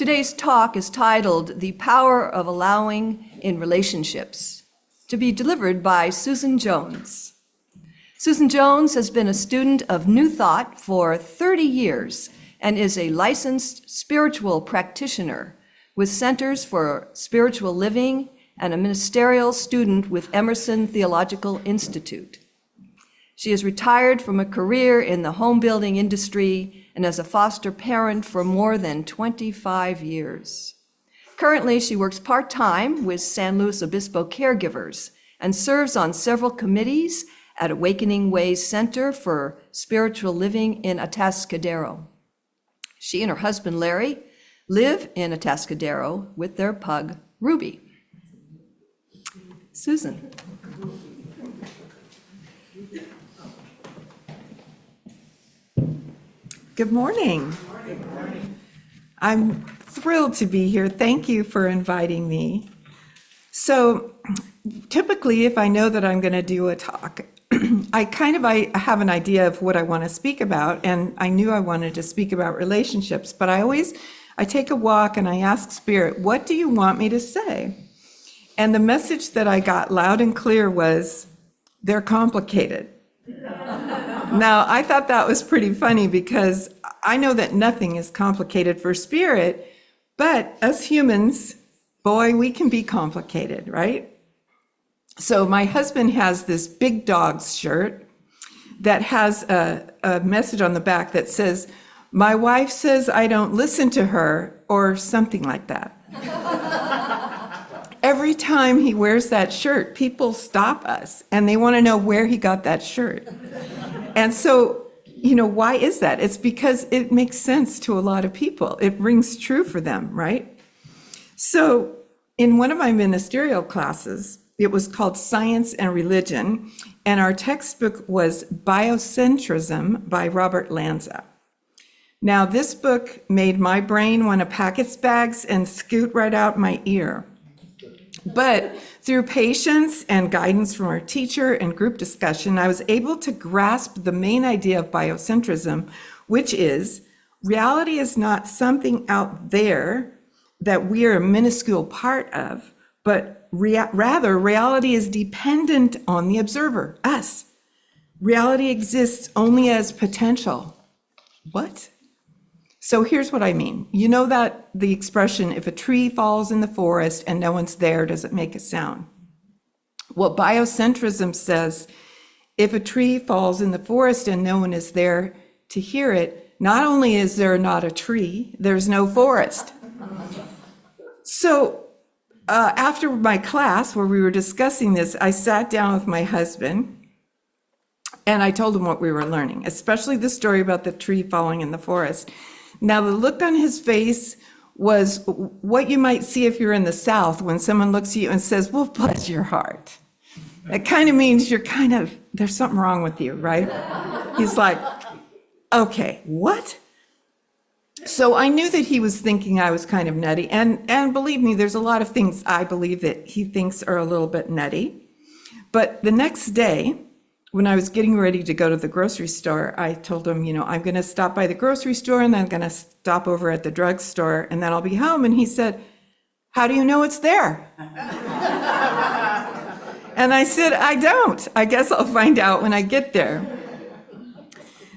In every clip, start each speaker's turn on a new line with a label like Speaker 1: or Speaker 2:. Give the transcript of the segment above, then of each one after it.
Speaker 1: Today's talk is titled The Power of Allowing in Relationships, to be delivered by Susan Jones. Susan Jones has been a student of New Thought for 30 years and is a licensed spiritual practitioner with Centers for Spiritual Living and a ministerial student with Emerson Theological Institute. She is retired from a career in the home building industry and as a foster parent for more than 25 years. Currently, she works part-time with San Luis Obispo Caregivers and serves on several committees at Awakening Ways Center for Spiritual Living in Atascadero. She and her husband, Larry, live in Atascadero with their pug, Ruby. Susan.
Speaker 2: Good morning.
Speaker 3: Good morning.
Speaker 2: I'm thrilled to be here. Thank you for inviting me. So typically, if I know that I'm going to do a talk, I have an idea of what I want to speak about, and I knew I wanted to speak about relationships, but I take a walk and I ask Spirit, what do you want me to say? And the message that I got loud and clear was, they're complicated. Now, I thought that was pretty funny because I know that nothing is complicated for Spirit, but us humans, boy, we can be complicated, right? So my husband has this Big Dogs shirt that has a message on the back that says, my wife says I don't listen to her, or something like that. Every time he wears that shirt, people stop us and they want to know where he got that shirt. And so, why is that? It's because it makes sense to a lot of people. It rings true for them, right? So in one of my ministerial classes, it was called Science and Religion, and our textbook was Biocentrism by Robert Lanza. Now, this book made my brain want to pack its bags and scoot right out my ear. But through patience and guidance from our teacher and group discussion, I was able to grasp the main idea of biocentrism, which is reality is not something out there that we are a minuscule part of, but rather reality is dependent on the observer, us. Reality exists only as potential. What? So here's what I mean. You know that the expression, if a tree falls in the forest and no one's there, does it make a sound? Well, biocentrism says, if a tree falls in the forest and no one is there to hear it, not only is there not a tree, there's no forest. So after my class where we were discussing this, I sat down with my husband and I told him what we were learning, especially the story about the tree falling in the forest. Now, the look on his face was what you might see if you're in the South when someone looks at you and says, well, bless your heart. It kind of means there's something wrong with you, right? He's like, okay, what? So I knew that he was thinking I was kind of nutty. And believe me, there's a lot of things I believe that he thinks are a little bit nutty. But the next day, when I was getting ready to go to the grocery store, I told him, I'm going to stop by the grocery store and then I'm going to stop over at the drugstore and then I'll be home. And he said, how do you know it's there? And I said, I don't. I guess I'll find out when I get there.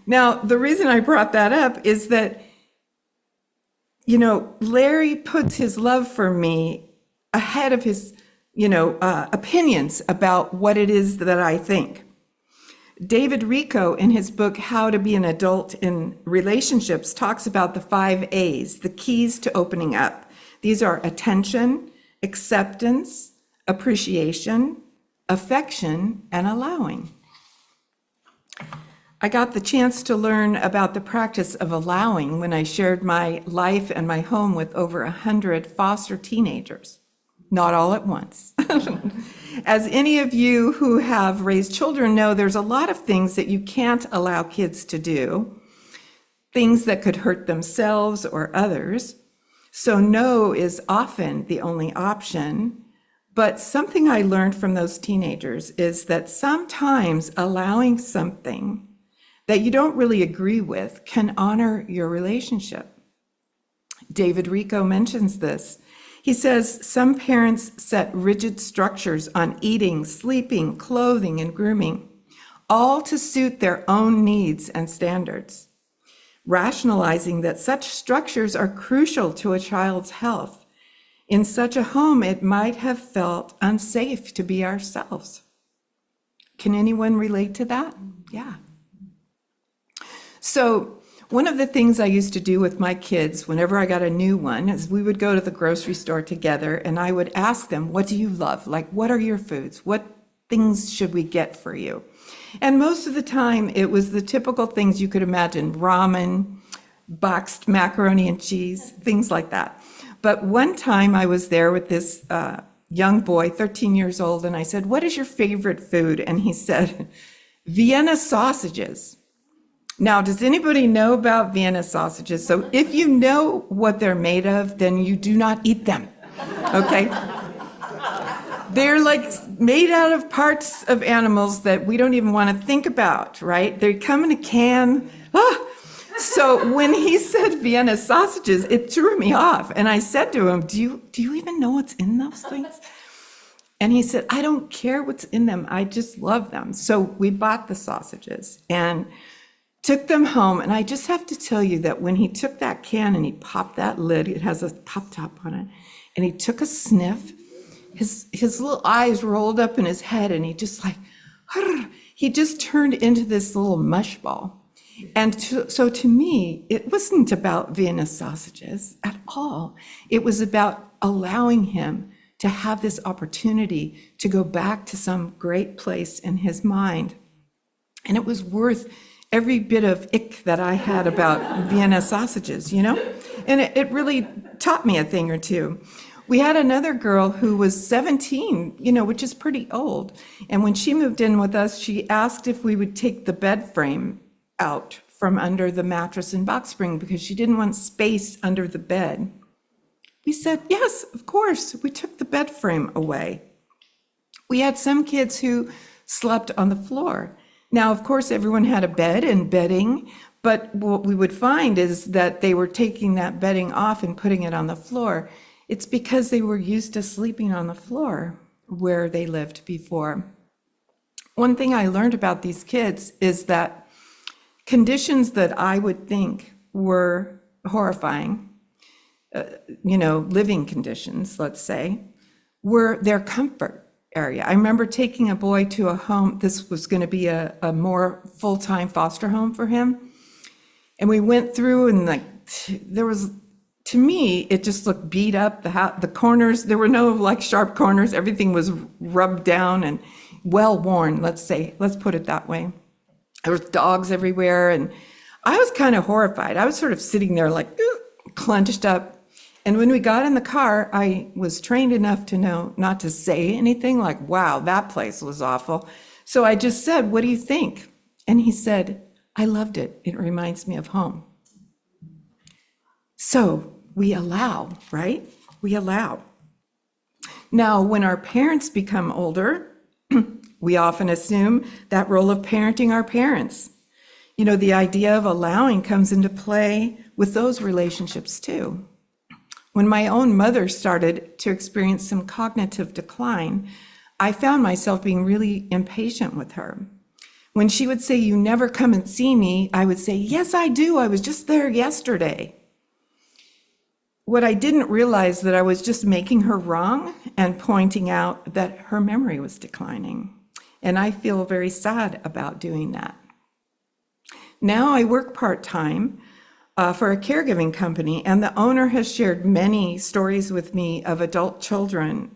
Speaker 2: Now, the reason I brought that up is that, Larry puts his love for me ahead of his, opinions about what it is that I think. David Rico, in his book, How to Be an Adult in Relationships, talks about the 5 A's, the keys to opening up. These are attention, acceptance, appreciation, affection, and allowing. I got the chance to learn about the practice of allowing when I shared my life and my home with over 100 foster teenagers, not all at once. As any of you who have raised children know, there's a lot of things that you can't allow kids to do, things that could hurt themselves or others. So no is often the only option. But something I learned from those teenagers is that sometimes allowing something that you don't really agree with can honor your relationship. David Rico mentions this. He says some parents set rigid structures on eating, sleeping, clothing, and grooming, all to suit their own needs and standards, rationalizing that such structures are crucial to a child's health. In such a home, it might have felt unsafe to be ourselves. Can anyone relate to that? Yeah. So one of the things I used to do with my kids whenever I got a new one is we would go to the grocery store together and I would ask them, what do you love? Like, what are your foods? What things should we get for you? And most of the time it was the typical things you could imagine: ramen, boxed macaroni and cheese, things like that. But one time I was there with this young boy, 13 years old, and I said, what is your favorite food? And he said, Vienna sausages. Now, does anybody know about Vienna sausages? So if you know what they're made of, then you do not eat them, okay? They're like made out of parts of animals that we don't even want to think about, right? They come in a can. So when he said Vienna sausages, it threw me off. And I said to him, do you even know what's in those things? And he said, I don't care what's in them. I just love them. So we bought the sausages and took them home. And I just have to tell you that when he took that can and he popped that lid, it has a pop top on it, and he took a sniff, his little eyes rolled up in his head, and he just like, he just turned into this little mush ball. And so to me, it wasn't about Vienna sausages at all. It was about allowing him to have this opportunity to go back to some great place in his mind. And it was worth every bit of ick that I had about Vienna sausages, you know? And it really taught me a thing or two. We had another girl who was 17, you know, which is pretty old. And when she moved in with us, she asked if we would take the bed frame out from under the mattress and box spring because she didn't want space under the bed. We said, yes, of course. We took the bed frame away. We had some kids who slept on the floor. Now, of course, everyone had a bed and bedding, but what we would find is that they were taking that bedding off and putting it on the floor. It's because they were used to sleeping on the floor where they lived before. One thing I learned about these kids is that conditions that I would think were horrifying, living conditions, let's say, were their comfort area. I remember taking a boy to a home. This was going to be a more full-time foster home for him. And we went through and there was, to me, it just looked beat up. The corners, there were no sharp corners. Everything was rubbed down and well worn, let's put it that way. There was dogs everywhere. And I was kind of horrified. I was sort of sitting there clenched up. And when we got in the car, I was trained enough to know not to say anything like, wow, that place was awful. So I just said, what do you think? And he said, I loved it. It reminds me of home. So we allow, right? We allow. Now, when our parents become older, we often assume that role of parenting our parents. You know, the idea of allowing comes into play with those relationships too. When my own mother started to experience some cognitive decline, I found myself being really impatient with her. When she would say, you never come and see me, I would say, yes, I do. I was just there yesterday. What I didn't realize that I was just making her wrong and pointing out that her memory was declining. And I feel very sad about doing that. Now I work part-time for a caregiving company, and the owner has shared many stories with me of adult children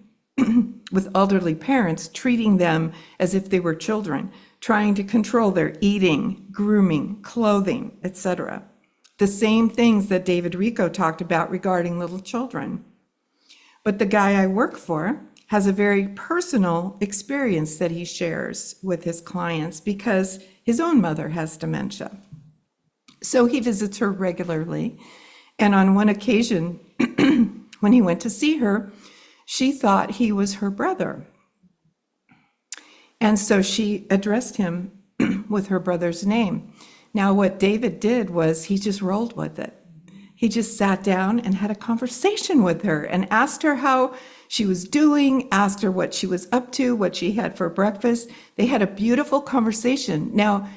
Speaker 2: with elderly parents treating them as if they were children, trying to control their eating, grooming, clothing, etc. The same things that David Rico talked about regarding little children. But the guy I work for has a very personal experience that he shares with his clients because his own mother has dementia. So he visits her regularly. And on one occasion, when he went to see her, she thought he was her brother. And so she addressed him with her brother's name. Now, what David did was he just rolled with it. He just sat down and had a conversation with her and asked her how she was doing, asked her what she was up to, what she had for breakfast. They had a beautiful conversation. Now,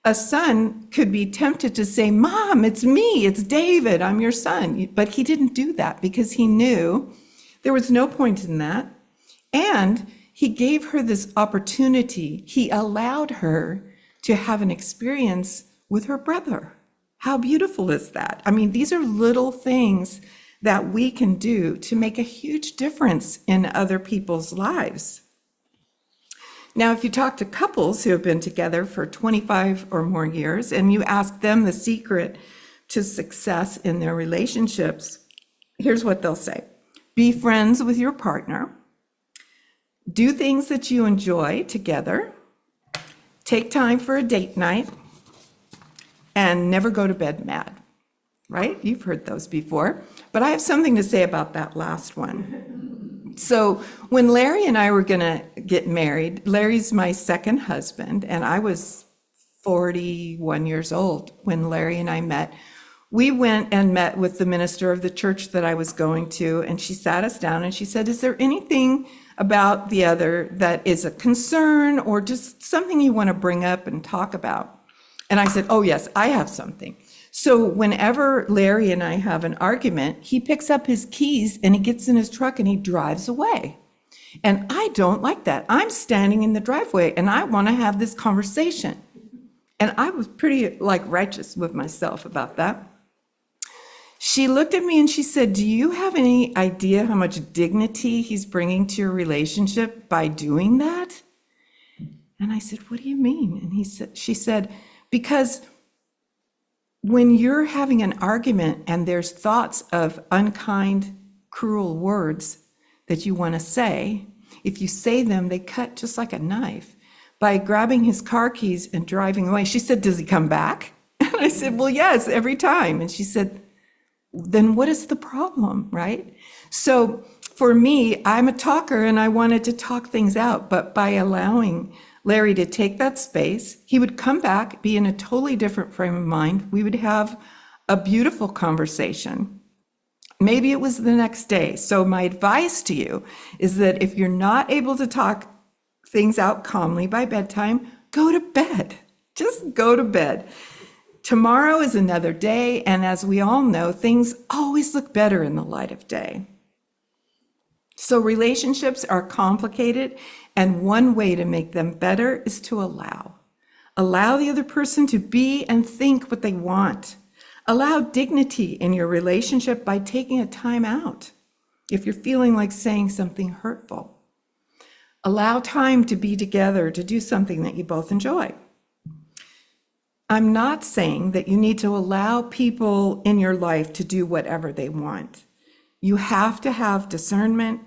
Speaker 2: a son could be tempted to say, Mom, it's me, it's David, I'm your son. But he didn't do that because he knew there was no point in that. And he gave her this opportunity. He allowed her to have an experience with her brother. How beautiful is that? I mean, these are little things that we can do to make a huge difference in other people's lives. Now, if you talk to couples who have been together for 25 or more years and you ask them the secret to success in their relationships, here's what they'll say. Be friends with your partner. Do things that you enjoy together. Take time for a date night. And never go to bed mad, right? You've heard those before. But I have something to say about that last one. So when Larry and I were going to get married, Larry's my second husband, and I was 41 years old when Larry and I met. We went and met with the minister of the church that I was going to, and she sat us down and she said, is there anything about the other that is a concern or just something you want to bring up and talk about? And I said, oh, yes, I have something. So whenever Larry and I have an argument, he picks up his keys and he gets in his truck and he drives away. And I don't like that. I'm standing in the driveway and I want to have this conversation. And I was pretty righteous with myself about that. She looked at me and she said, do you have any idea how much dignity he's bringing to your relationship by doing that? And I said, what do you mean? And she said, because when you're having an argument and there's thoughts of unkind, cruel words that you want to say, if you say them, they cut just like a knife. By grabbing his car keys and driving away, she said, does he come back? And I said, well, yes, every time. And she said, then what is the problem, right? So for me, I'm a talker and I wanted to talk things out, but by allowing Larry to take that space, he would come back, be in a totally different frame of mind. We would have a beautiful conversation. Maybe it was the next day. So my advice to you is that if you're not able to talk things out calmly by bedtime, go to bed. Just go to bed. Tomorrow is another day, and as we all know, things always look better in the light of day. So relationships are complicated, and one way to make them better is to allow. Allow the other person to be and think what they want. Allow dignity in your relationship by taking a time out if you're feeling like saying something hurtful. Allow time to be together to do something that you both enjoy. I'm not saying that you need to allow people in your life to do whatever they want. You have to have discernment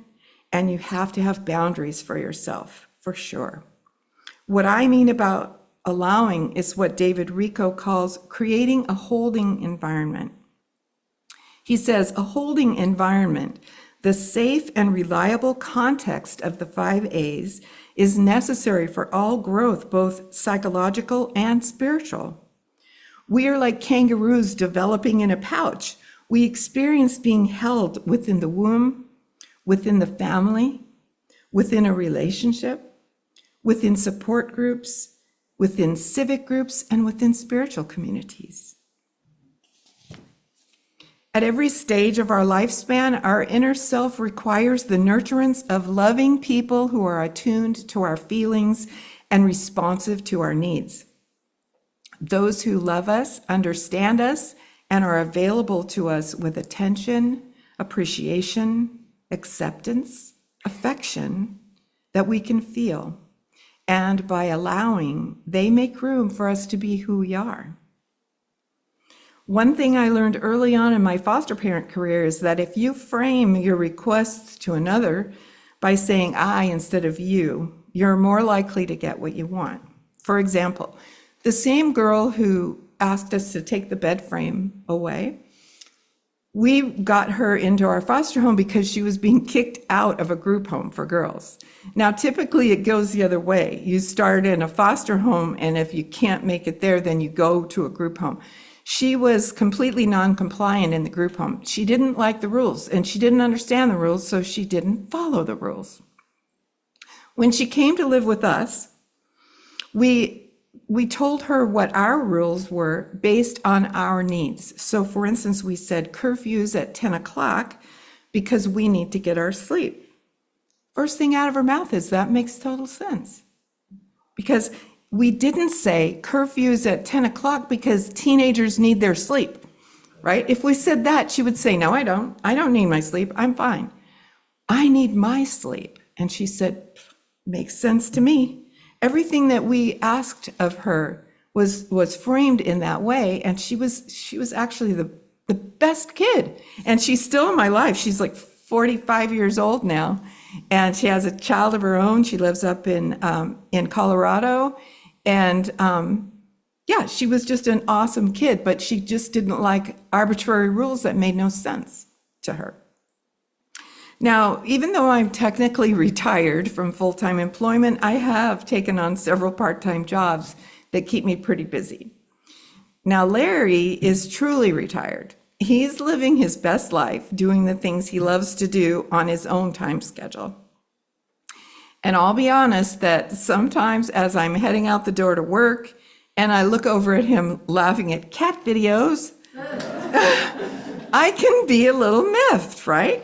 Speaker 2: and you have to have boundaries for yourself, for sure. What I mean about allowing is what David Rico calls creating a holding environment. He says a holding environment, the safe and reliable context of the 5 A's, is necessary for all growth, both psychological and spiritual. We are like kangaroos developing in a pouch. We experience being held within the womb, within the family, within a relationship, within support groups, within civic groups, and within spiritual communities. At every stage of our lifespan, our inner self requires the nurturance of loving people who are attuned to our feelings and responsive to our needs. Those who love us, understand us, and are available to us with attention, appreciation, acceptance, affection that we can feel. And by allowing, they make room for us to be who we are. One thing I learned early on in my foster parent career is that if you frame your requests to another by saying I instead of you, you're more likely to get what you want. For example, the same girl who asked us to take the bed frame away, we got her into our foster home because she was being kicked out of a group home for girls. Now, typically it goes the other way. You start in a foster home, and if you can't make it there, then you go to a group home. She was completely non-compliant in the group home. She didn't like the rules, and she didn't understand the rules, so she didn't follow the rules. When she came to live with us, we told her what our rules were based on our needs. So for instance, we said curfews at 10 o'clock because we need to get our sleep. First thing out of her mouth is, that makes total sense. Because we didn't say curfews at 10 o'clock because teenagers need their sleep, right? If we said that, she would say, no, I don't. I don't need my sleep. I'm fine. I need my sleep. And she said, makes sense to me. Everything that we asked of her was framed in that way. And she was actually the best kid. And she's still in my life. She's like 45 years old now. And she has a child of her own. She lives up in Colorado. And yeah, she was just an awesome kid, but she just didn't like arbitrary rules that made no sense to her. Now, even though I'm technically retired from full-time employment, I have taken on several part-time jobs that keep me pretty busy. Now, Larry is truly retired. He's living his best life, doing the things he loves to do on his own time schedule. And I'll be honest that sometimes as I'm heading out the door to work and I look over at him laughing at cat videos, I can be a little miffed, right?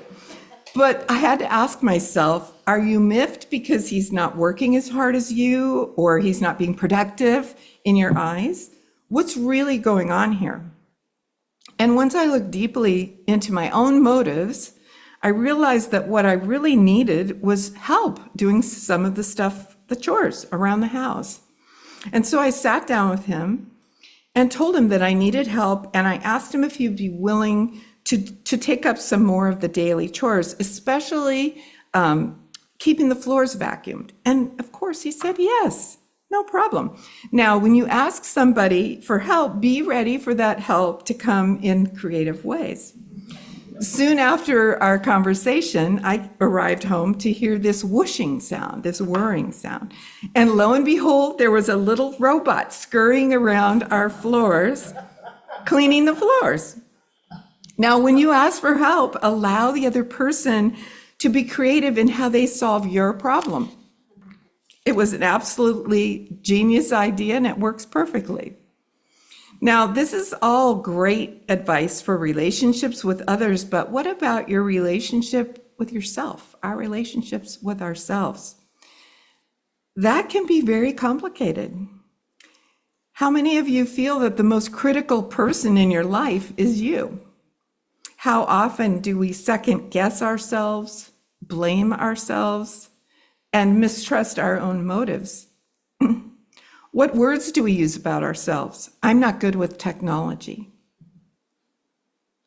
Speaker 2: But I had to ask myself, are you miffed because he's not working as hard as you, or he's not being productive in your eyes? What's really going on here? And once I looked deeply into my own motives, I realized that what I really needed was help doing some of the stuff, the chores around the house. And so I sat down with him and told him that I needed help, and I asked him if he'd be willing to take up some more of the daily chores, especially keeping the floors vacuumed. And of course, he said yes, no problem. Now, when you ask somebody for help, be ready for that help to come in creative ways. Soon after our conversation, I arrived home to hear this whooshing sound, this whirring sound. And lo and behold, there was a little robot scurrying around our floors, cleaning the floors. Now, when you ask for help, allow the other person to be creative in how they solve your problem. It was an absolutely genius idea, and it works perfectly. Now, this is all great advice for relationships with others, but what about your relationship with yourself, our relationships with ourselves? That can be very complicated. How many of you feel that the most critical person in your life is you? How often do we second guess ourselves, blame ourselves, and mistrust our own motives? What words do we use about ourselves? I'm not good with technology.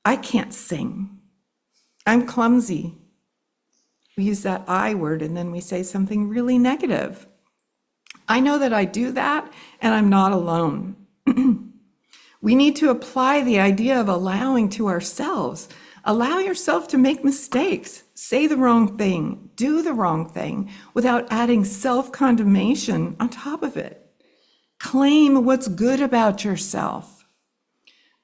Speaker 2: I can't sing. I'm clumsy. We use that I word and then we say something really negative. I know that I do that, and I'm not alone. We need to apply the idea of allowing to ourselves. Allow yourself to make mistakes, say the wrong thing, do the wrong thing, without adding self-condemnation on top of it. Claim what's good about yourself.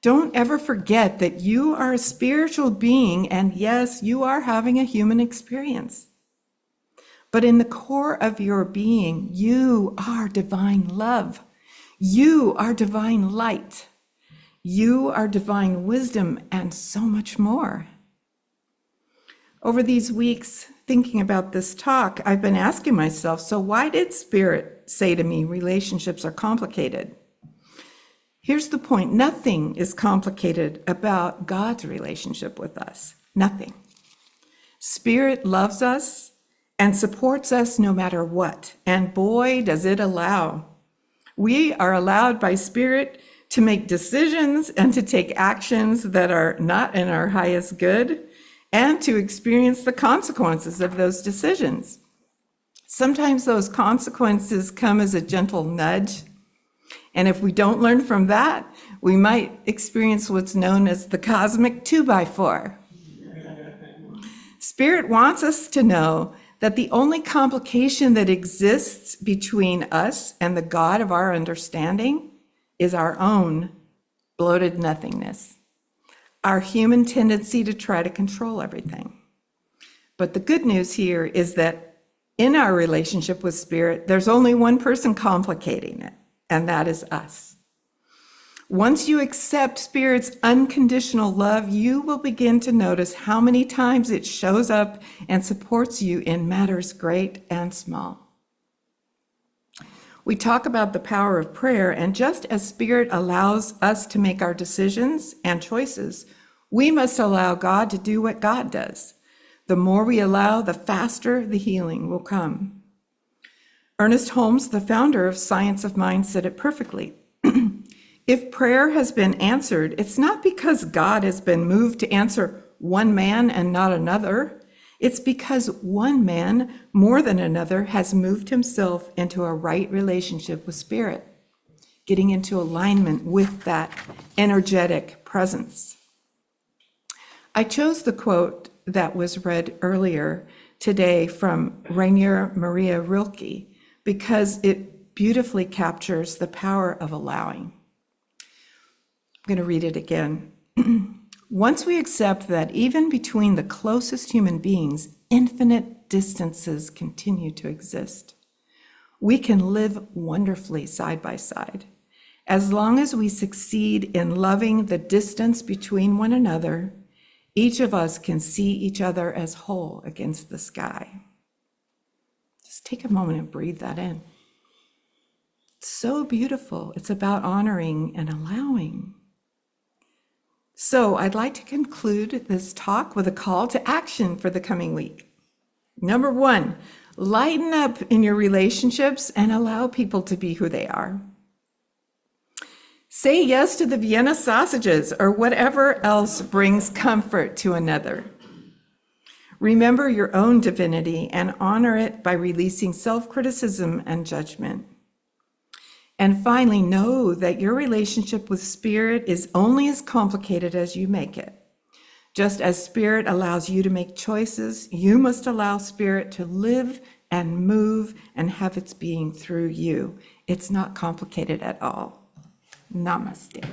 Speaker 2: Don't ever forget that you are a spiritual being, and yes, you are having a human experience. But in the core of your being, you are divine love. You are divine light. You are divine wisdom, and so much more. Over these weeks, thinking about this talk, I've been asking myself, so why did Spirit say to me relationships are complicated? Here's the point. Nothing is complicated about God's relationship with us. Nothing. Spirit loves us and supports us no matter what. And boy, does it allow. We are allowed by Spirit to make decisions and to take actions that are not in our highest good, and to experience the consequences of those decisions. Sometimes those consequences come as a gentle nudge, and if we don't learn from that, we might experience what's known as the cosmic 2x4. Spirit wants us to know that the only complication that exists between us and the God of our understanding is our own bloated nothingness, our human tendency to try to control everything. But the good news here is that in our relationship with Spirit, there's only one person complicating it, and that is us. Once you accept Spirit's unconditional love, you will begin to notice how many times it shows up and supports you in matters great and small. We talk about the power of prayer, and just as Spirit allows us to make our decisions and choices, we must allow God to do what God does. The more we allow, the faster the healing will come. Ernest Holmes, the founder of Science of Mind, said it perfectly. If prayer has been answered, it's not because God has been moved to answer one man and not another. It's because one man, more than another, has moved himself into a right relationship with Spirit, getting into alignment with that energetic presence. I chose the quote that was read earlier today from Rainier Maria Rilke because it beautifully captures the power of allowing. I'm going to read it again. Once we accept that even between the closest human beings, infinite distances continue to exist, we can live wonderfully side by side. As long as we succeed in loving the distance between one another, each of us can see each other as whole against the sky. Just take a moment and breathe that in. It's so beautiful. It's about honoring and allowing. So I'd like to conclude this talk with a call to action for the coming week. Number 1, lighten up in your relationships and allow people to be who they are. Say yes to the Vienna sausages or whatever else brings comfort to another. Remember your own divinity and honor it by releasing self-criticism and judgment. And finally, know that your relationship with Spirit is only as complicated as you make it. Just as Spirit allows you to make choices, you must allow Spirit to live and move and have its being through you. It's not complicated at all. Namaste.